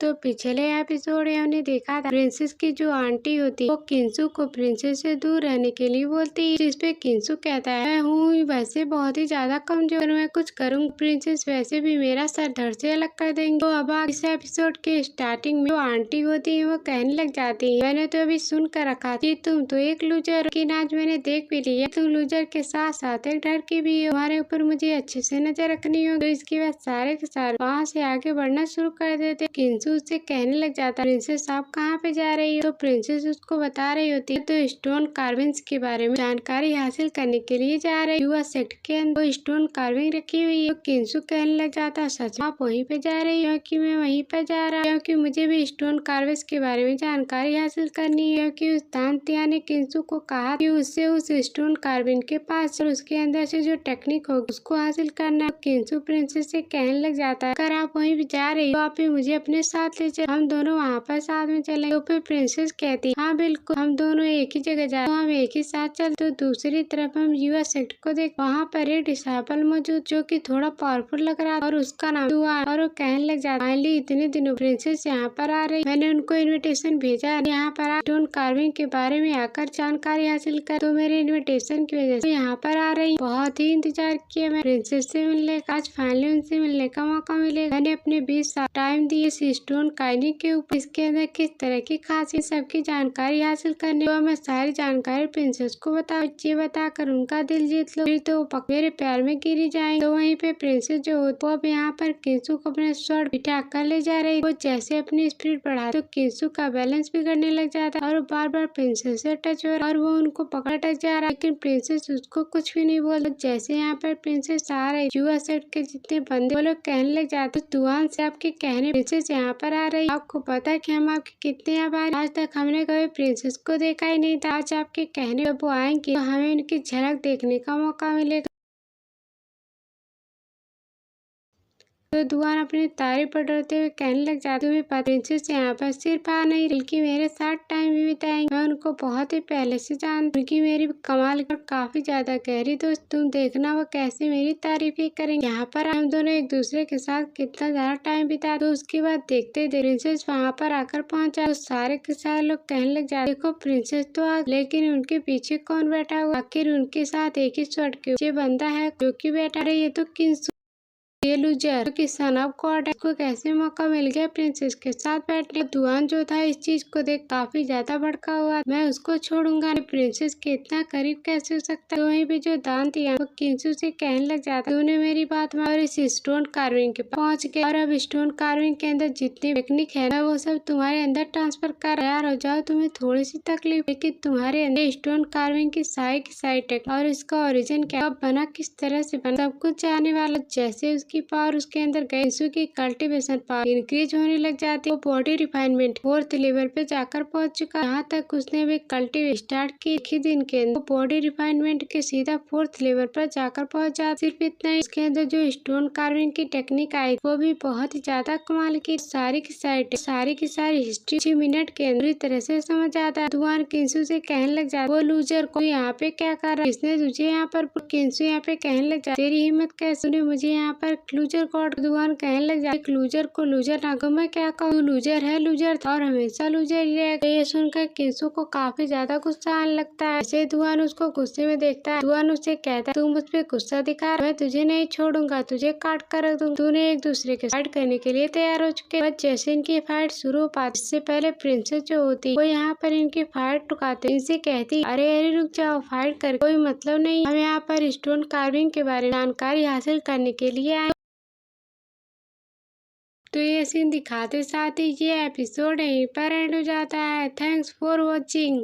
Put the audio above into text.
तो पिछले एपिसोड में हमने देखा था प्रिंसेस की जो आंटी होती वो किंसू को प्रिंसेस से दूर रहने के लिए बोलती है, जिसपे किंसू कहता है मैं हूँ वैसे बहुत ही ज्यादा कमजोर, मैं कुछ करूँ प्रिंसेस वैसे भी मेरा सर धड़ से अलग कर देंगे। तो अब इस एपिसोड के स्टार्टिंग में जो आंटी होती है वो कहने लग जाती है मैंने तो अभी सुन कर रखा कि तुम तो एक लूजर, लेकिन आज मैंने देख भी लिया तुम लूजर के साथ साथ एक डर की भी हो, तुम्हारे ऊपर मुझे अच्छे से नजर रखनी हो। तो इसके बाद सारे के सारे वहाँ से आगे बढ़ना शुरू कर देते। किंसू उससे कहने लग जाता प्रिंसेस आप कहाँ पे जा रही हो। तो प्रिंसेस उसको बता रही होती है तो स्टोन कार्विंग्स के बारे में जानकारी हासिल करने के लिए जा रही। युवा सेक्ट के अंदर स्टोन कार्विंग रखी हुई है। तो किंसू कहने लग जाता सच आप वहीं पे जा रही हो। कि मैं वहीं पे जा रहा हूँ क्योंकि मुझे भी स्टोन कार्विंग्स के बारे में जानकारी हासिल करनी है। क्योंकि उस दानतिया ने किंसू को कहा कि उससे उस स्टोन कार्विंग के पास और उसके अंदर से जो टेक्निक होगी उसको हासिल करना। किंसू प्रिंसेस से कहने लग जाता है अगर आप वहीं जा रही हो आप भी मुझे अपने साथ ले चलो, हम दोनों वहाँ पर साथ में चले। तो फिर प्रिंसेस कहती हाँ बिल्कुल हम दोनों एक ही जगह जाए तो हम एक ही साथ चल। तो दूसरी तरफ हम युवा सेक्ट को देख वहाँ पर एक डिसाइपल मौजूद जो कि थोड़ा पावरफुल लग रहा और उसका नाम युवा और वो कहने लग जाता फाइनली इतने दिनों प्रिंसेस यहाँ पर आ रही, मैंने उनको इन्विटेशन भेजा यहाँ पर स्टोन कार्विंग के बारे में आकर जानकारी हासिल कर, तो मेरे इन्विटेशन की वजह से यहाँ पर आ रही। बहुत ही इंतजार किया मैं प्रिंसेस से मिलने का, आज फाइनली उनसे मिलने का मौका मिलेगा। मैंने अपने 20 साल टाइम दिए इस स्टोन कार्विंग के ऊपर, इसके अंदर किस तरह की खासियत सबकी जानकारी हासिल करने को मैं सारी जानकारी प्रिंसेस को बताकर उनका दिल जीत लो, फिर तो वो मेरे प्यार में गिरी जाएंगे। तो वहीं पे प्रिंसेस जो होती वो अब यहाँ पर किंसू को अपने स्वर्ण बिठा कर ले जा रही। वो जैसे अपनी स्पीड बढ़ा तो किंसू का बैलेंस बिगड़ने लग जाता है और बार बार प्रिंसेस से टच हो रहा और वो उनको पकड़ टच जा रहा है, लेकिन प्रिंसेस उसको कुछ भी नहीं बोल। जैसे यहाँ पर प्रिंसेस आ रही युवा सेट के जितने बंदे वो लोग कहने लग जाते दुआन से आपके कहने प्रिंसेस यहाँ पर आ रही, आपको पता है कि हम आपके कितने आभारी, आज तक हमने कभी प्रिंसेस को देखा ही नहीं था, आज आपके कहने जब वो आएंगे तो हमें उनकी झलक देखने का मौका मिलेगा। तो दुआन अपनी तारीफ बढ़ाते हुए कहने लग जाते हुए प्रिंसेस यहाँ पर सिर्फ आ नहीं बल्कि मेरे साथ टाइम भी बिताएंगे, मैं उनको बहुत ही पहले से जानती हूँ, उनकी मेरी कमाल और काफी ज्यादा गहरी दोस्त, तुम देखना वो कैसे मेरी तारीफ ही करेंगे। यहाँ पर हम दोनों एक दूसरे के साथ कितना ज्यादा टाइम बिता। तो उसके बाद देखते प्रिंसेस वहाँ पर आकर पहुँचा तो सारे के सारे लोग कहने लग जाते देखो प्रिंसेस तो आ, लेकिन उनके पीछे कौन बैठा हुआ, आखिर उनके साथ एक ही शर्ट के नीचे बंदा है जो की बैठा रही है तो किंसू ये लूजर कि सन ऑफ गॉड है, को कैसे मौका मिल गया प्रिंसेस के साथ बैठने। दुआन जो था इस चीज को देख काफी ज्यादा भड़का हुआ, मैं उसको छोड़ूंगा नहीं, प्रिंसेस के इतना करीब कैसे हो सकता है। तो वहीं पे जो दान दिया वो किंसू से कहने लग जाता तूने मेरी बात मान और इस स्टोन कार्विंग के पहुंच गया और अब स्टोन कार्विंग के अंदर जितनी टेक्निक है ना वो सब तुम्हारे अंदर ट्रांसफर कर तैयार हो जाओ, तुम्हें थोड़ी सी तकलीफ लेकिन तुम्हारे अंदर स्टोन कार्विंग की सारी टेक्निक और इसका ओरिजिन क्या बना किस तरह से बना सब कुछ जाने वाला। जैसे की पावर उसके अंदर गई किंसू की कल्टीवेशन पावर इंक्रीज होने लग जाती है, वो बॉडी रिफाइनमेंट 4th लेवल पे जाकर पहुंच चुका। यहाँ तक उसने भी कल्टीवेशन स्टार्ट की एक ही दिन के अंदर बॉडी रिफाइनमेंट के सीधा 4th लेवल पर जाकर पहुंच जाता। सिर्फ इतना ही उसके अंदर जो स्टोन कार्विंग की टेक्निक आई वो भी बहुत ही ज्यादा कमाल की, सारी की सारी हिस्ट्री 6 मिनट के अंदर पूरी तरह से समझ आता है। दुआन किंसू से कहने लग जाता वो लूजर को यहाँ पे क्या कर रहा है, इसने तुझे यहाँ पर। किंसू यहाँ पे कहने लग जाता तेरी हिम्मत कैसे, तूने मुझे यहाँ पर लूजर गॉड। दुआन कहने लग जाए लूजर को लूजर ना को मैं क्या कहूँ, लूजर है लूजर था और हमेशा लूजर ही रहेगा। ये सुनकर किंसू को काफी ज्यादा गुस्सा आने लगता है। ऐसे दुआन उसको गुस्से में देखता है। दुआन उसे कहता है तू मुझ पे गुस्सा दिखा, मैं तुझे नहीं छोड़ूंगा, तुझे काट कर रख दूंगा। तूने एक दूसरे के फाइट करने के लिए तैयार हो चुके। बस जैसे इनकी फाइट शुरू हो पाती इससे पहले प्रिंसेस जो होती वो यहाँ पर इनकी फाइट रुकाते, इनसे कहती अरे अरे रुक जाओ, फाइट कर कोई मतलब नहीं, हम यहाँ पर स्टोन कार्विंग के बारे में जानकारी हासिल करने के लिए आए। तो ये सीन दिखाते साथ ही ये एपिसोड यहीं पर एंड हो जाता है। Thanks for watching.